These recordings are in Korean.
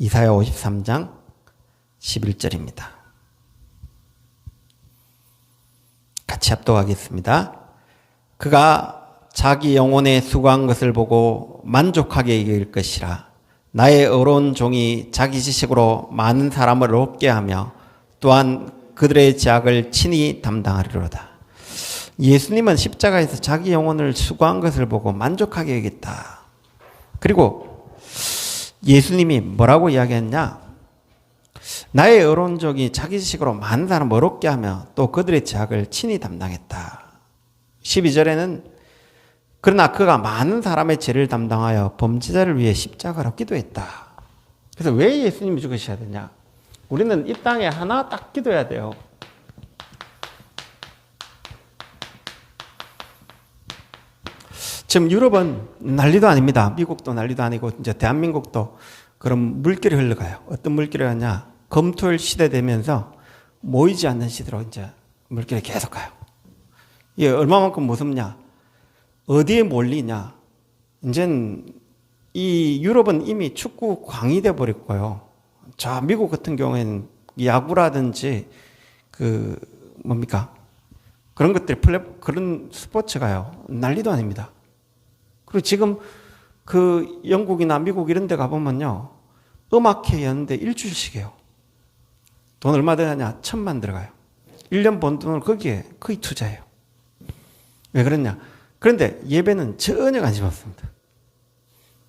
이사야 53장 11절입니다. 같이 합독하겠습니다. 그가 자기 영혼에 수고한 것을 보고 만족하게 여길 것이라. 나의 의로운 종이 자기 지식으로 많은 사람을 얻게 하며 또한 그들의 죄악을 친히 담당하리로다. 예수님은 십자가에서 자기 영혼을 수고한 것을 보고 만족하게 여겼다. 그리고 예수님이 뭐라고 이야기했냐? 나의 의로운 종이 자기 지식으로 많은 사람을 얻게 하며 또 그들의 죄악을 친히 담당했다. 12절에는 그러나 그가 많은 사람의 죄를 담당하여 범죄자를 위해 십자가로 기도했다. 그래서 왜 예수님이 죽으셔야 되냐? 우리는 이 땅에 하나 딱 기도해야 돼요. 지금 유럽은 난리도 아닙니다. 미국도 난리도 아니고 이제 대한민국도 그런 물결이 흘러가요. 어떤 물결이 가냐? 검토일 시대 되면서 모이지 않는 시대로 이제 물결이 계속 가요. 이게 얼마만큼 무섭냐? 어디에 몰리냐? 이제는 이 유럽은 이미 축구 광이 돼 버렸고요. 자, 미국 같은 경우에는 야구라든지 그런 것들이 그런 스포츠가요. 난리도 아닙니다. 그리고 지금 그 영국이나 미국 이런 데 가보면요. 음악회 연대 일주일씩 해요. 돈 얼마 들어가냐? 1,000만 들어가요. 1년 번 돈을 거기에 거의 투자해요. 왜 그러냐? 그런데 예배는 전혀 관심 없습니다.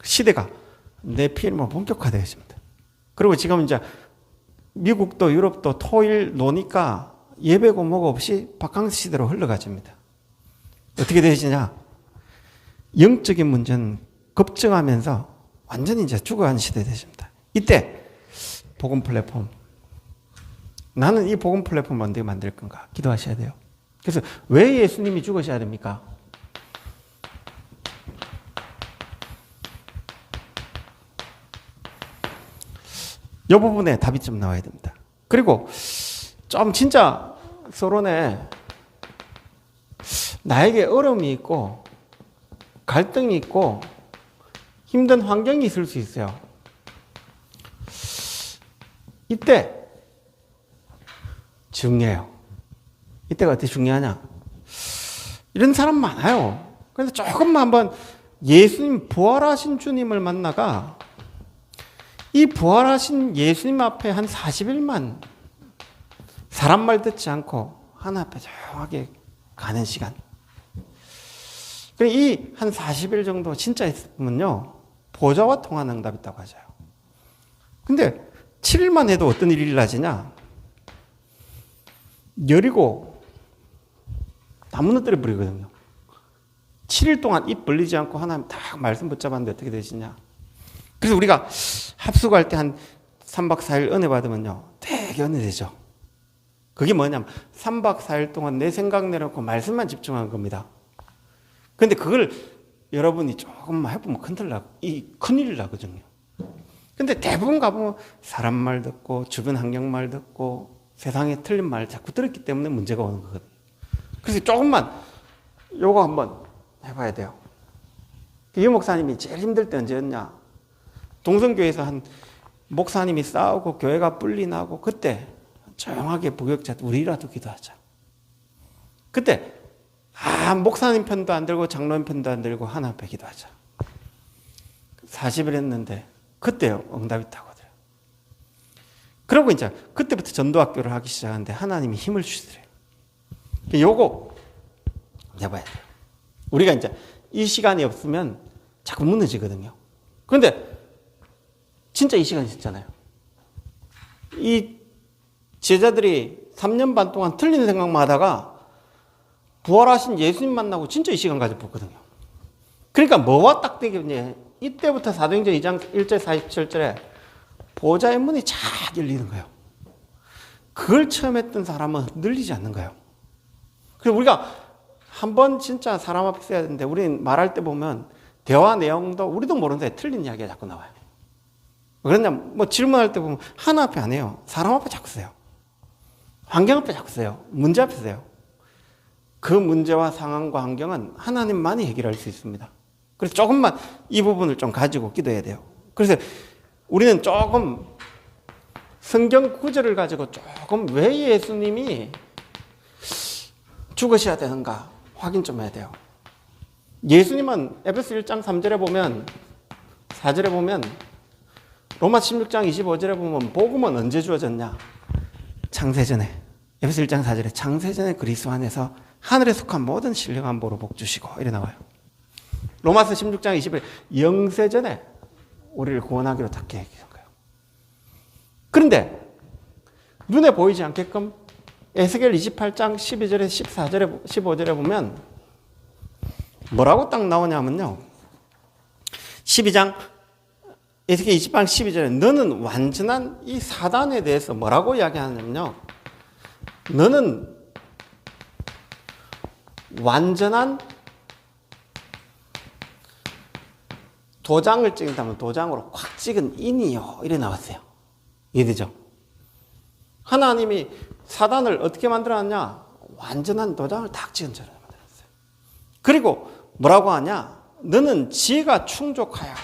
시대가 내 피임으로 본격화되어 있습니다. 그리고 지금 이제 미국도 유럽도 토일 노니까 예배고 뭐고 없이 바캉스 시대로 흘러가집니다. 어떻게 되시냐? 영적인 문제는 급증하면서 완전히 이제 죽어가는 시대가 되십니다. 이때 복음 플랫폼, 나는 이 복음 플랫폼을 어떻게 만들 건가 기도하셔야 돼요. 그래서 왜 예수님이 죽으셔야 됩니까? 이 부분에 답이 좀 나와야 됩니다. 그리고 좀 진짜 서론에 나에게 어려움이 있고 갈등이 있고 힘든 환경이 있을 수 있어요. 이때 중요해요. 이때가 어떻게 중요하냐? 이런 사람 많아요. 그래서 조금만 한번 예수님 부활하신 주님을 만나가 이 부활하신 예수님 앞에 한 40일만 사람 말 듣지 않고 하나 앞에 조용하게 가는 시간. 이 한 40일 정도 진짜 있으면요. 보좌와 통한 응답이 있다고 하죠. 근데 7일만 해도 어떤 일이 일어나지냐? 여리고 다 무너뜨려 버리거든요. 7일 동안 입 벌리지 않고 하나님 딱 말씀 붙잡았는데 어떻게 되시냐? 그래서 우리가 합숙할 때 한 3박 4일 은혜 받으면요. 되게 은혜 되죠. 그게 뭐냐면 3박 4일 동안 내 생각 내려놓고 말씀만 집중한 겁니다. 근데 그걸 여러분이 조금만 해보면 큰일 나거든요. 근데 대부분 가보면 사람 말 듣고 주변 환경 말 듣고 세상에 틀린 말 자꾸 들었기 때문에 문제가 오는 거거든요. 그래서 조금만 요거 한번 해봐야 돼요. 유 목사님이 제일 힘들 때 언제였냐? 동성교회에서 한 목사님이 싸우고 교회가 분리나고 그때 조용하게 부교육자 우리라도 기도하자. 그때 목사님 편도 안 들고 장로님 편도 안 들고 하나 앞에 기도하자. 40일 했는데 그때요 응답이 있다고 하더래요. 그리고 이제 그때부터 전도학교를 하기 시작하는데 하나님이 힘을 주시더래요. 요거 해봐야 돼요. 우리가 이제 이 시간이 없으면 자꾸 무너지거든요. 그런데 진짜 이 시간이 있었잖아요. 이 제자들이 3년 반 동안 틀린 생각만 하다가 부활하신 예수님 만나고 진짜 이 시간 가져봤거든요. 그러니까 뭐와 딱 되겠냐? 이때부터 사도행전 2장 1절 47절에 보좌의 문이 착 열리는 거예요. 그걸 처음 했던 사람은 늘리지 않는 거예요. 그래서 우리가 한번 진짜 사람 앞에 써야 되는데 우리는 말할 때 보면 대화 내용도 우리도 모르는 사이에 틀린 이야기가 자꾸 나와요. 그러냐? 뭐 질문할 때 보면 하나 앞에 안 해요. 사람 앞에 자꾸 써요. 환경 앞에 자꾸 써요. 문제 앞에 써요. 그 문제와 상황과 환경은 하나님만이 해결할 수 있습니다. 그래서 조금만 이 부분을 좀 가지고 기도해야 돼요. 그래서 우리는 조금 성경 구절을 가지고 조금 왜 예수님이 죽으셔야 되는가 확인 좀 해야 돼요. 예수님은 에베소 1장 3절에 보면 4절에 보면 로마 16장 25절에 보면 복음은 언제 주어졌냐? 창세전에. 에베소 1장 4절에 창세전에 그리스도 안에서 하늘에 속한 모든 신령한 보로 복 주시고 이래 나와요. 로마서 16장 20절 영세전에 우리를 구원하기로 딱 계획한 거예요. 그런데 눈에 보이지 않게끔 에스겔 28장 12절에 14절에 15절에 보면 뭐라고 딱 나오냐면요. 12장 에스겔 28장 12절에 너는 완전한 이 사단에 대해서 뭐라고 이야기하냐면요. 너는 완전한 도장을 찍는다면 도장으로 꽉 찍은 인이요. 이래 나왔어요. 이해되죠? 하나님이 사단을 어떻게 만들어놨냐? 완전한 도장을 딱 찍은 자로 만들었어요. 그리고 뭐라고 하냐? 너는 지혜가 충족하여.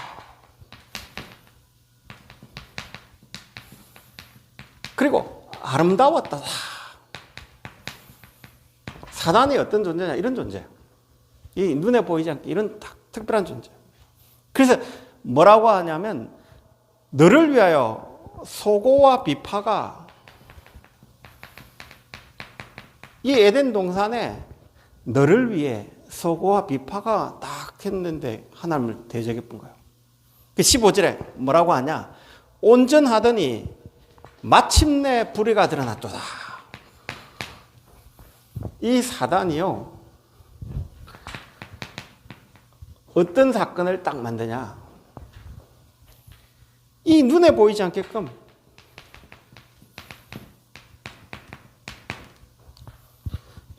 그리고 아름다웠다. 사단이 어떤 존재냐? 이런 존재. 이 눈에 보이지 않게 이런 특별한 존재. 그래서 뭐라고 하냐면 너를 위하여 소고와 비파가 이 에덴 동산에 너를 위해 소고와 비파가 딱 했는데 하나님을 대적해 본 거예요. 15절에 뭐라고 하냐? 온전하더니 마침내 불의가 드러났도다. 이 사단이요. 어떤 사건을 딱 만드냐? 이 눈에 보이지 않게끔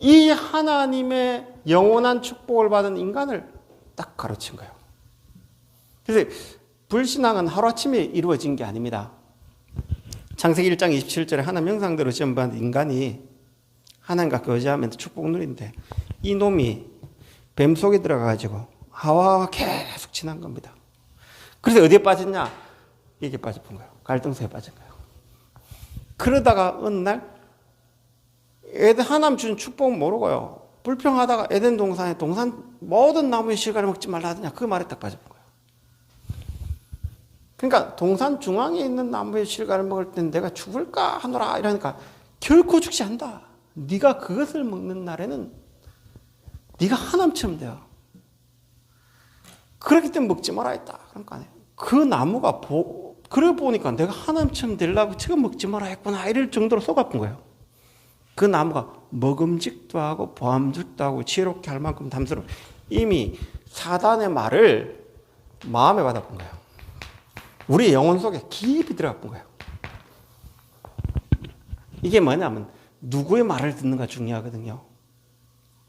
이 하나님의 영원한 축복을 받은 인간을 딱 가르친 거예요. 그래서 불신앙은 하루아침에 이루어진 게 아닙니다. 창세기 1장 27절에 하나님 형상대로 지음받은 인간이 하나님과 교제하면서 축복을 누리는데 이 놈이 뱀 속에 들어가가지고 하와와 계속 지난 겁니다. 그래서 어디에 빠졌냐? 이게 빠져본 거예요. 갈등서에 빠진 거예요. 그러다가 어느 날 에덴 하나님 주신 축복은 모르고요. 불평하다가 에덴 동산에 동산 모든 나무의 실과를 먹지 말라 하더냐 그 말에 딱 빠져본 거예요. 그러니까 동산 중앙에 있는 나무의 실과를 먹을 땐 내가 죽을까 하노라 이러니까 결코 죽지 않는다. 네가 그것을 먹는 날에는 네가 하나님처럼 돼요. 그렇기 때문에 먹지 말아 했다. 그러니까 그 나무가 그래 보니까 내가 하나님처럼 되려고 지금 먹지 마라 했구나 이럴 정도로 속아본 거예요. 그 나무가 먹음직도 하고 보암직도 하고 지혜롭게 할 만큼 담스러워. 이미 사단의 말을 마음에 받아본 거예요. 우리 영혼 속에 깊이 들어가 본 거예요. 이게 뭐냐면 누구의 말을 듣는가 중요하거든요.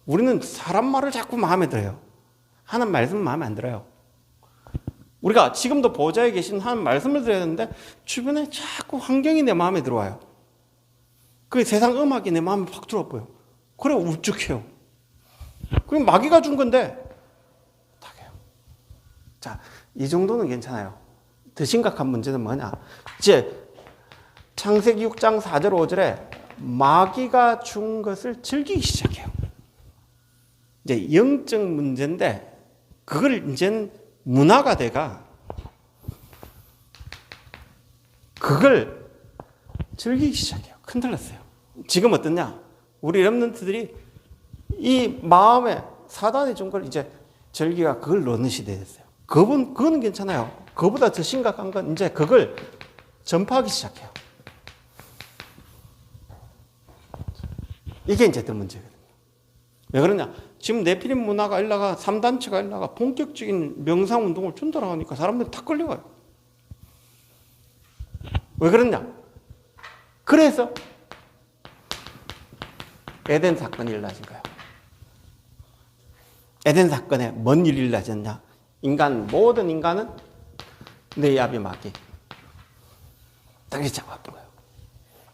우리는 사람 말을 자꾸 마음에 들어요. 하나님 말씀은 마음에 안 들어요. 우리가 지금도 보좌에 계신 하나님 말씀을 들어야 되는데 주변에 자꾸 환경이 내 마음에 들어와요. 그 세상 음악이 내 마음에 확 들어와요. 그래 울적해요. 그럼 마귀가 준 건데 못하게요. 자, 이 정도는 괜찮아요. 더 심각한 문제는 뭐냐? 이제 창세기 6장 4절 5절에 마귀가 준 것을 즐기기 시작해요. 이제 영적 문제인데 그걸 이제는 문화가 돼가 그걸 즐기기 시작해요. 큰일 났어요. 지금 어떠냐? 우리 렘넌트들이 이 마음에 사단이 준 걸 이제 즐기가 그걸 넣는 시대에 됐어요. 그거는 괜찮아요. 그거보다 더 심각한 건 이제 그걸 전파하기 시작해요. 이게 이제 더 문제거든요. 왜 그러냐? 지금 네피림 문화가 일라가 3단체가 일라가 본격적인 명상운동을 준다고 하니까 사람들이 다 끌려가요. 왜 그러냐? 그래서 에덴 사건이 일어나진 거예요. 에덴 사건에 뭔 일이 일어나졌냐? 모든 인간은 내 앞이 마귀. 땅에 잡아본 거예요.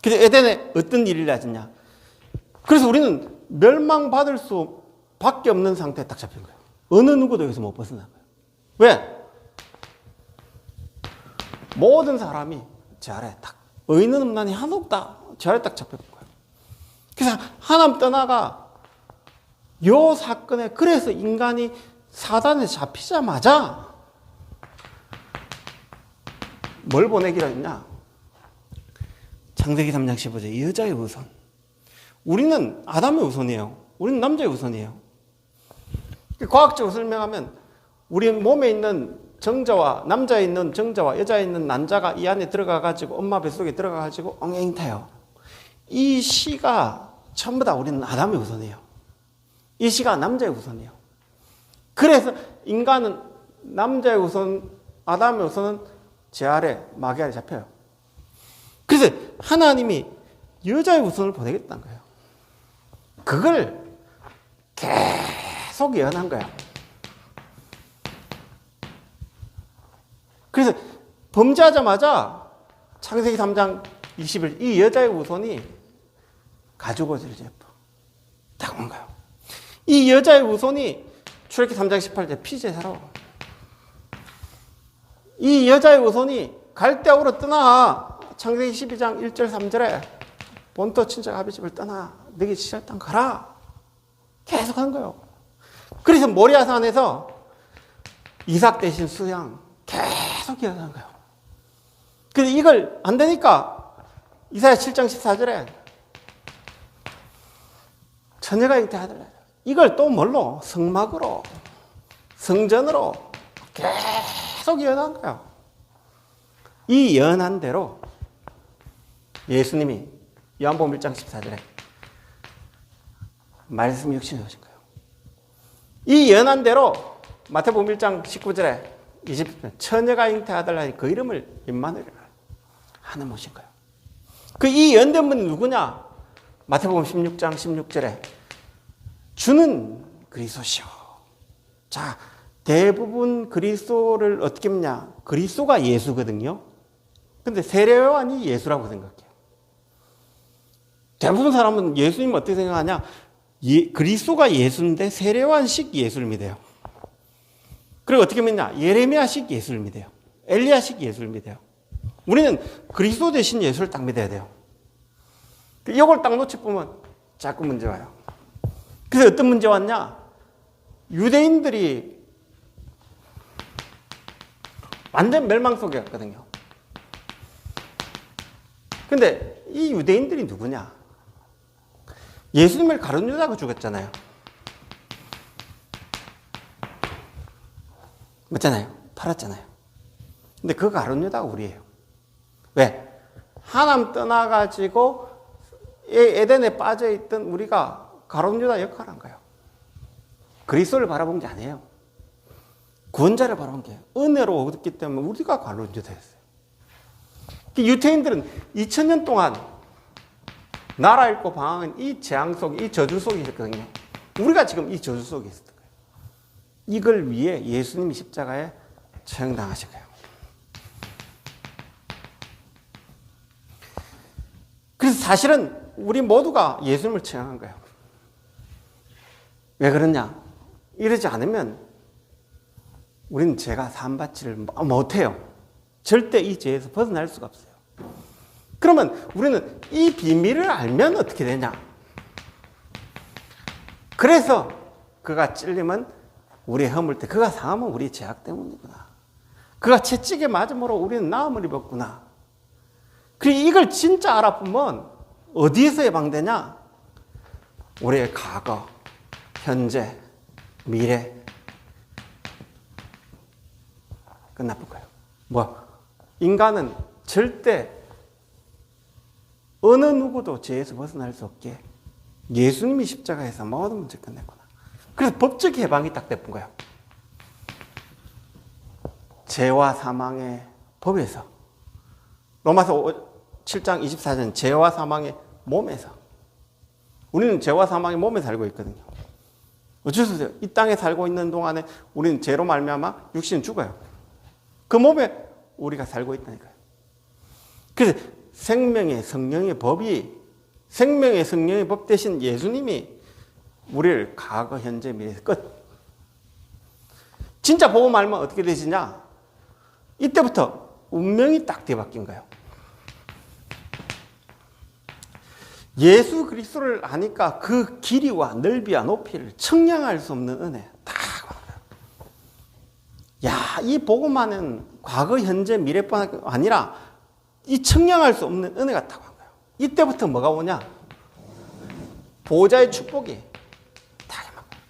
그래서 에덴에 어떤 일이 일어나졌냐? 그래서 우리는 멸망받을 수밖에 없는 상태에 딱 잡힌 거예요. 어느 누구도 여기서 못 벗어난 거예요. 왜? 모든 사람이 제 아래 딱 의인은 없나니 하나도 없다. 제 아래 딱 잡혀본 거예요. 그래서 하나님 떠나가 요 사건에 그래서 인간이 사단에 잡히자마자 뭘 보내기로 했냐? 창세기 3장 15절 여자의 우선. 우리는 아담의 우선이에요. 우리는 남자의 우선이에요. 과학적으로 설명하면 우리 몸에 있는 정자와 남자에 있는 정자와 여자에 있는 난자가 이 안에 들어가가지고 엄마 뱃속에 들어가가지고 엉엉타요. 이 씨가 전부 다 우리는 아담의 우선이에요. 이 씨가 남자의 우선이에요. 그래서 인간은 남자의 우선, 아담의 우선은 제 아래, 마귀 아래 잡혀요. 그래서 하나님이 여자의 우선을 보내겠다는 거예요. 그걸 계속 예언한 거야. 그래서 범죄하자마자 창세기 3장 20일 이 여자의 우선이 가죽옷을 입고 딱 온 거예요. 이 여자의 우선이 출애굽기 3장 18절 피제사로 이 여자의 우선이 갈대아우로 떠나 창세기 12장 1절 3절에 본토 친척 아비집을 떠나 너희 지날 땅 가라 계속 한 거예요. 그래서 모리아산에서 이삭 대신 수양 계속 기억하는 거예요. 근데 이걸 안 되니까 이사야 7장 14절에 처녀가 잉태하더라. 이걸 또 뭘로? 성막으로, 성전으로 계속 예언한 거예요. 이 예언한 대로 예수님이 요한복음 1장 14절에 말씀 육신이 오신 거예요. 이 예언한 대로 마태복음 1장 19절에 20절 처녀가 잉태하더라 그 이름을 임마누엘 하나님 오신 거예요. 그 이 예언된 분이 누구냐? 마태복음 16장 16절에 주는 그리스도시오. 자, 대부분 그리스도를 어떻게 믿냐? 그리스도가 예수거든요. 근데 세례요한이 예수라고 생각해요. 대부분 사람은 예수님 어떻게 생각하냐? 그리스도가 예수인데 세례요한식 예수를 믿어요. 그리고 어떻게 믿냐? 예레미야식 예수를 믿어요. 엘리야식 예수를 믿어요. 우리는 그리스도 대신 예수를 딱 믿어야 돼요. 이걸 딱 놓쳐보면 자꾸 문제 와요. 그래서 어떤 문제 왔냐? 유대인들이 완전 멸망 속에 갔거든요. 근데 이 유대인들이 누구냐? 예수님을 가룟 유다가 죽였잖아요. 맞잖아요. 팔았잖아요. 근데 그 가룟 유다가 우리예요. 왜? 하나님 떠나가지고 에덴에 빠져있던 우리가 가룟 유다 역할을 한 거예요. 그리스도를 바라본 게 아니에요. 구원자를 바라본 게 은혜로 얻었기 때문에 우리가 가룟 유다였어요. 유태인들은 2000년 동안 나라 잃고 방황한 이 재앙 속에, 이 저주 속에 있었거든요. 우리가 지금 이 저주 속에 있었던 거예요. 이걸 위해 예수님이 십자가에 처형당하신 거예요. 그래서 사실은 우리 모두가 예수님을 처형한 거예요. 왜 그러냐? 이러지 않으면 우리는 죄가 사함받지를 못해요. 절대 이 죄에서 벗어날 수가 없어요. 그러면 우리는 이 비밀을 알면 어떻게 되냐? 그래서 그가 찔리면 우리의 허물 때, 그가 상하면 우리의 죄악 때문이구나. 그가 채찍에 맞음으로 우리는 나음을 입었구나. 그리고 이걸 진짜 알아보면 어디에서 예방되냐? 우리의 과거, 현재, 미래 끝나볼 거예요. 뭐 인간은 절대 어느 누구도 죄에서 벗어날 수 없게 예수님이 십자가에서 모든 문제 끝냈구나. 그래서 법적 해방이 딱 됐던 거예요. 죄와 사망의 법에서. 로마서 7장 24절 죄와 사망의 몸에서. 우리는 죄와 사망의 몸에 살고 있거든요. 어쩔 수 없어요. 이 땅에 살고 있는 동안에 우리는 죄로 말미암아 육신은 죽어요. 그 몸에 우리가 살고 있다니까요. 그래서 생명의 성령의 법이, 생명의 성령의 법 대신 예수님이 우리를 과거, 현재, 미래 끝. 진짜 복음 알면 어떻게 되시냐? 이때부터 운명이 딱 뒤바뀐 거예요. 예수 그리스도를 아니까 그 길이와 넓이와 높이를 청량할 수 없는 은혜 딱 와요. 야, 이 복음만은 과거, 현재, 미래뿐 아니라 이 청량할 수 없는 은혜가 딱 온 거예요. 이때부터 뭐가 오냐? 보호자의 축복이 딱 임한 거예요.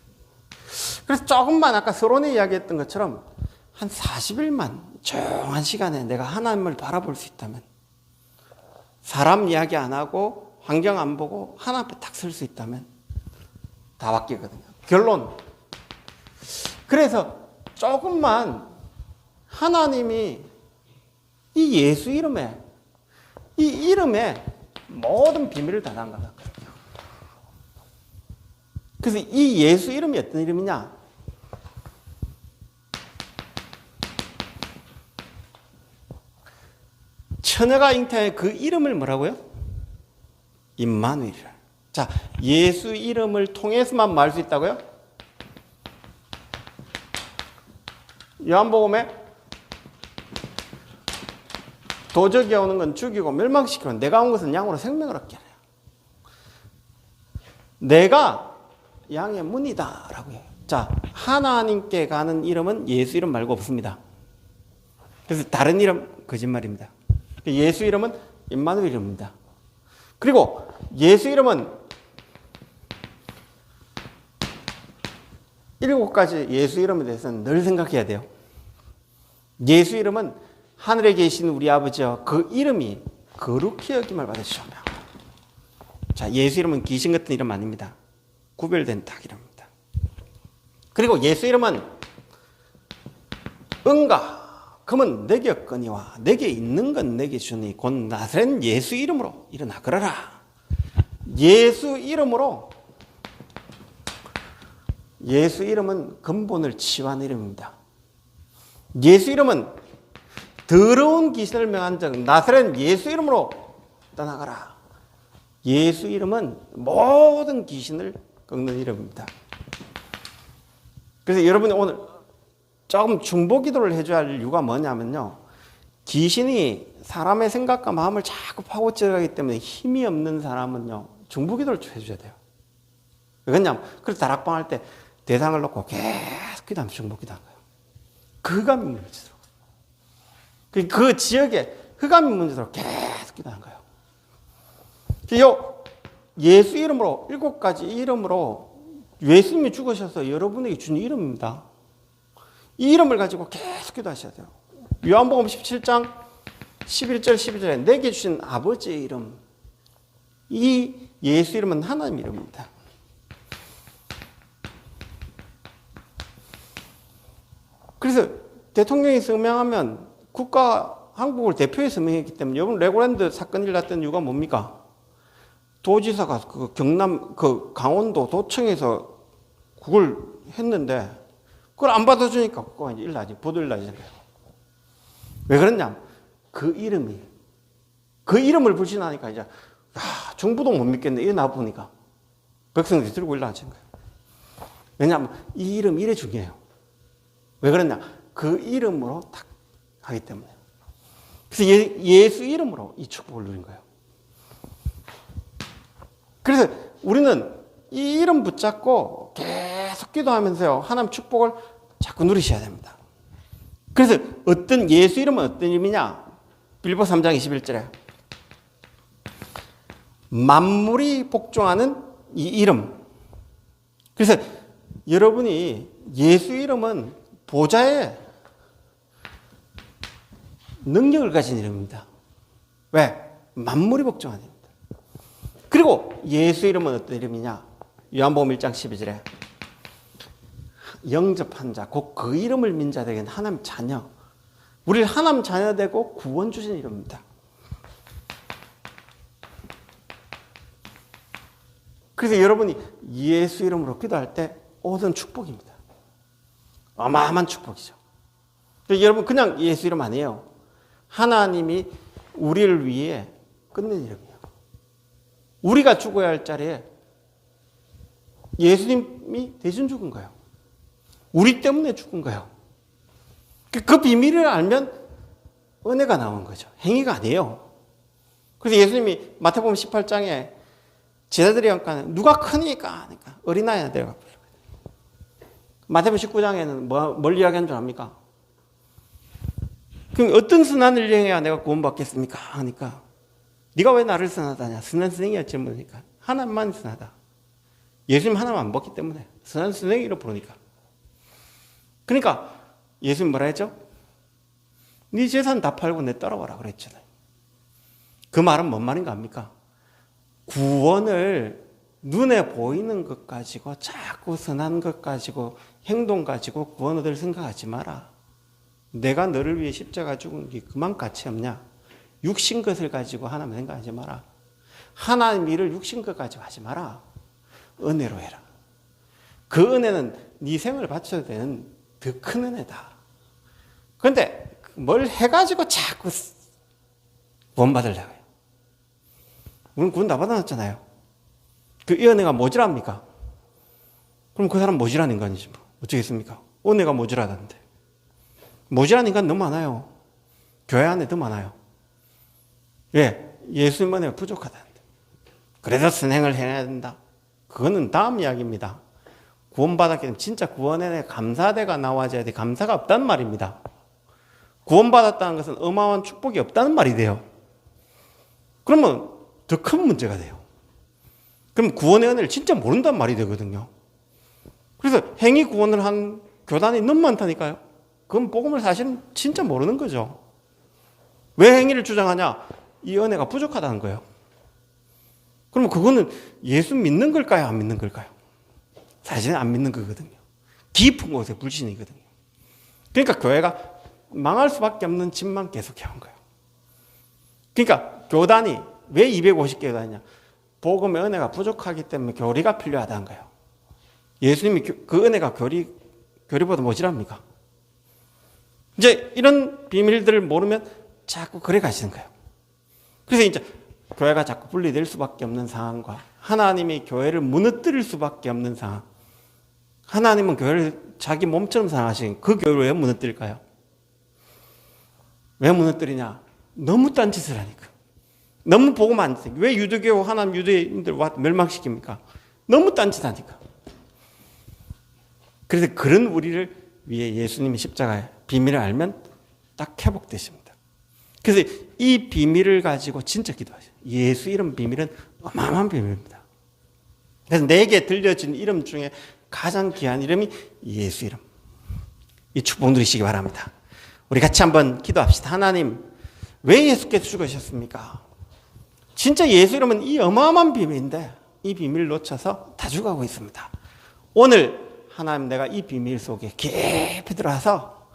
그래서 조금만 아까 서론에 이야기했던 것처럼 한 40일만 조용한 시간에 내가 하나님을 바라볼 수 있다면, 사람 이야기 안 하고 환경 안 보고 하나님 앞에 딱 설 수 있다면 다 바뀌거든요. 결론. 그래서 조금만 하나님이 이 예수 이름에, 이 이름에 모든 비밀을 다 담은 것 같거든요. 그래서 이 예수 이름이 어떤 이름이냐? 처녀가 잉태한 그 이름을 뭐라고요? 임마누엘이라. 자, 예수 이름을 통해서만 말 수 있다고요? 요한복음에 도적이 오는 건 죽이고 멸망시키고 내가 온 것은 양으로 생명을 얻게 해요. 내가 양의 문이다 라고 해요. 자, 하나님께 가는 이름은 예수 이름 말고 없습니다. 그래서 다른 이름 거짓말입니다. 예수 이름은 임마누엘 이름입니다. 그리고 예수 이름은 7가지 예수 이름에 대해서는 늘 생각해야 돼요. 예수 이름은 하늘에 계신 우리 아버지여 그 이름이 거룩히 여김을 받으시오며. 자, 예수 이름은 귀신 같은 이름 아닙니다. 구별된 딱 이름입니다. 그리고 예수 이름은 은과 금은 내게 없거니와 내게 있는 건 내게 주니 곧 나사렛 예수 이름으로 일어나 걸어라. 예수 이름으로, 예수 이름은 근본을 치유하는 이름입니다. 예수 이름은 더러운 귀신을 명한 적 나사렛 예수 이름으로 떠나가라. 예수 이름은 모든 귀신을 꺾는 이름입니다. 그래서 여러분이 오늘 조금 중보 기도를 해줘야 할 이유가 뭐냐면요, 귀신이 사람의 생각과 마음을 자꾸 파고들어가기 때문에 힘이 없는 사람은요 중보 기도를 좀 해줘야 돼요. 왜냐하면 그래서 다락방 할 때 대상을 놓고 계속 기도하면 중보 기도한 거예요. 그 흑암이 문제더라고요. 그 지역에 흑암이 문제더라고 계속 기도한 거예요. 예수 이름으로 7가지 이름으로 예수님이 죽으셔서 여러분에게 준 이름입니다. 이 이름을 가지고 계속 기도하셔야 돼요. 요한복음 17장 11절 12절에 내게 주신 아버지의 이름, 이 예수 이름은 하나님 이름입니다. 그래서 대통령이 서명하면 국가 한국을 대표해서 서명했기 때문에, 여러분 레고랜드 사건 일어났던 이유가 뭡니까? 도지사가 그 경남 그 강원도 도청에서 그걸 했는데 그걸 안 받아주니까 그거 이제 일나지, 보도 일나지 거예요. 왜 그러냐? 그 이름을 불신하니까 이제 정부도 못 믿겠네. 이래 나 보니까 백성들이 들고 일나진 거예요. 왜냐하면 이 이름 이래 중요해요. 왜 그러냐? 그 이름으로 딱 하기 때문에. 그래서 예수 이름으로 이 축복을 누린 거예요. 그래서 우리는 이 이름 붙잡고 계속 기도하면서요, 하나님 축복을 자꾸 누리셔야 됩니다. 그래서 어떤 예수 이름은 어떤 이름이냐? 빌보 3장 21절에 만물이 복종하는 이 이름. 그래서 여러분이 예수 이름은 보좌의 능력을 가진 이름입니다. 왜? 만물이 복종하는 이름입니다. 그리고 예수 이름은 어떤 이름이냐? 요한복음 1장 12절에 영접한 자, 곧 그 이름을 민 자들에게는 하나님 자녀, 우리를 하나님 자녀 되고 구원 주신 이름입니다. 그래서 여러분이 예수 이름으로 기도할 때 얻은 축복입니다. 어마어마한 축복이죠. 여러분 그냥 예수 이름 아니에요. 하나님이 우리를 위해 끝낸 이름이에요. 우리가 죽어야 할 자리에 예수님이 대신 죽은 거예요. 우리 때문에 죽은 거예요. 그 비밀을 알면 은혜가 나온 거죠. 행위가 아니에요. 그래서 예수님이 마태복음 18장에 제자들이 누가 크니까 하니까 어린아이나 데려가 버려요. 마태복음 19장에는 뭘 이야기한 줄 압니까? 그럼 어떤 선한 일을 행해야 내가 구원받겠습니까? 하니까 네가 왜 나를 선하다냐? 선한 선생이었지 뭐니까 하나님만 선하다. 예수님 하나만 안 받기 때문에 선한 선생이라고 부르니까. 그러니까 예수님 뭐라 했죠? 네 재산 다 팔고 내 따라와라 그랬잖아요. 그 말은 뭔 말인가 합니까? 구원을 눈에 보이는 것 가지고 자꾸 선한 것 가지고 행동 가지고 구원 얻을 생각하지 마라. 내가 너를 위해 십자가 죽은 게 그만 가치 없냐? 육신 것을 가지고 하나님 생각하지 마라. 하나님 일을 육신 것 가지고 하지 마라. 은혜로 해라. 그 은혜는 네 생을 바쳐야 되는 더 큰 은혜다. 그런데 뭘 해가지고 자꾸 구원받으려고요. 우리는 구원 다 받아놨잖아요. 이 은혜가 모자랍니까? 그럼 그 사람 모자란 인간이지 뭐. 어쩌겠습니까? 은혜가 모자라다는데. 모자란 인간 너무 많아요. 교회 안에 더 많아요. 왜? 예수님 은혜가 부족하다는데. 그래서 선행을 해야 된다. 그거는 다음 이야기입니다. 구원받았기 때문에 진짜 구원에 감사대가 나와줘야 돼. 감사가 없다는 말입니다. 구원받았다는 것은 어마어마한 축복이 없다는 말이 돼요. 그러면 더 큰 문제가 돼요. 그럼 구원의 은혜를 진짜 모른다는 말이 되거든요. 그래서 행위 구원을 한 교단이 너무 많다니까요. 그건 복음을 사실은 진짜 모르는 거죠. 왜 행위를 주장하냐? 이 은혜가 부족하다는 거예요. 그러면 그거는 예수 믿는 걸까요? 안 믿는 걸까요? 사실은 안 믿는 거거든요. 깊은 곳에 불신이거든요. 그러니까 교회가 망할 수밖에 없는 짓만 계속 해온 거예요. 그러니까 교단이 왜 250교단이냐? 복음의 은혜가 부족하기 때문에 교리가 필요하다는 거예요. 예수님이 그 은혜가 교리보다 모자랍니까? 이제 이런 비밀들을 모르면 자꾸 그래 가시는 거예요. 그래서 이제 교회가 자꾸 분리될 수밖에 없는 상황과 하나님이 교회를 무너뜨릴 수밖에 없는 상황. 하나님은 교회를 자기 몸처럼 사랑하시니 그 교회를 왜 무너뜨릴까요? 왜 무너뜨리냐? 너무 딴짓을 하니까. 너무 복음 안 듣고. 왜 유대교 하나님 유대인들 멸망시킵니까? 너무 딴짓하니까. 그래서 그런 우리를 위해 예수님이 십자가의 비밀을 알면 딱 회복되십니다. 그래서 이 비밀을 가지고 진짜 기도하세요. 예수 이름 비밀은 어마어마한 비밀입니다. 그래서 내게 들려진 이름 중에 가장 귀한 이름이 예수 이름. 이 축복 누리시기 바랍니다. 우리 같이 한번 기도합시다. 하나님, 왜 예수께서 죽으셨습니까? 진짜 예수 이름은 이 어마어마한 비밀인데 이 비밀을 놓쳐서 다 죽어가고 있습니다. 오늘 하나님 내가 이 비밀 속에 깊이 들어와서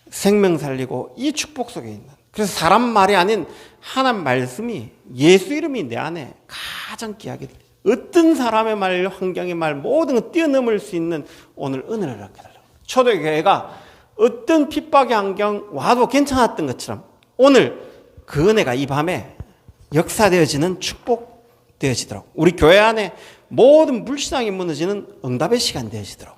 생명 살리고 이 축복 속에 있는, 그래서 사람 말이 아닌 하나님 말씀이 예수 이름이 내 안에 가장 귀하게 들려요. 어떤 사람의 말, 환경의 말 모든 걸 뛰어넘을 수 있는 오늘 은혜를 얻게 달라고. 초대교회가 어떤 핍박의 환경 와도 괜찮았던 것처럼 오늘 그 은혜가 이 밤에 역사되어지는 축복되어지도록, 우리 교회 안에 모든 불신앙이 무너지는 응답의 시간 되어지도록,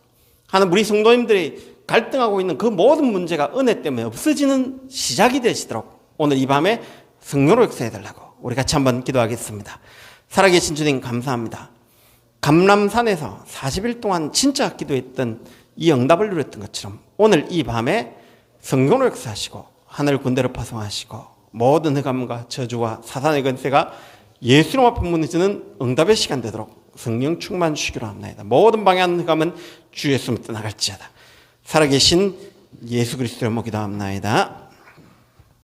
하는 우리 성도님들이 갈등하고 있는 그 모든 문제가 은혜 때문에 없어지는 시작이 되어지도록 오늘 이 밤에 성령으로 역사해달라고 우리 같이 한번 기도하겠습니다. 살아계신 주님 감사합니다. 감람산에서 40일 동안 진짜 기도했던 이 응답을 누렸던 것처럼 오늘 이 밤에 성령으로 역사하시고 하늘 군대를 파송하시고 모든 흑암과 저주와 사단의 권세가 예수 이름 앞에 무너지는 응답의 시간 되도록 성령 충만 주시기로 합니다. 모든 방향 흑암은 주 예수로 떠나갈지어다. 살아계신 예수 그리스도의 이름으로 기도합니다.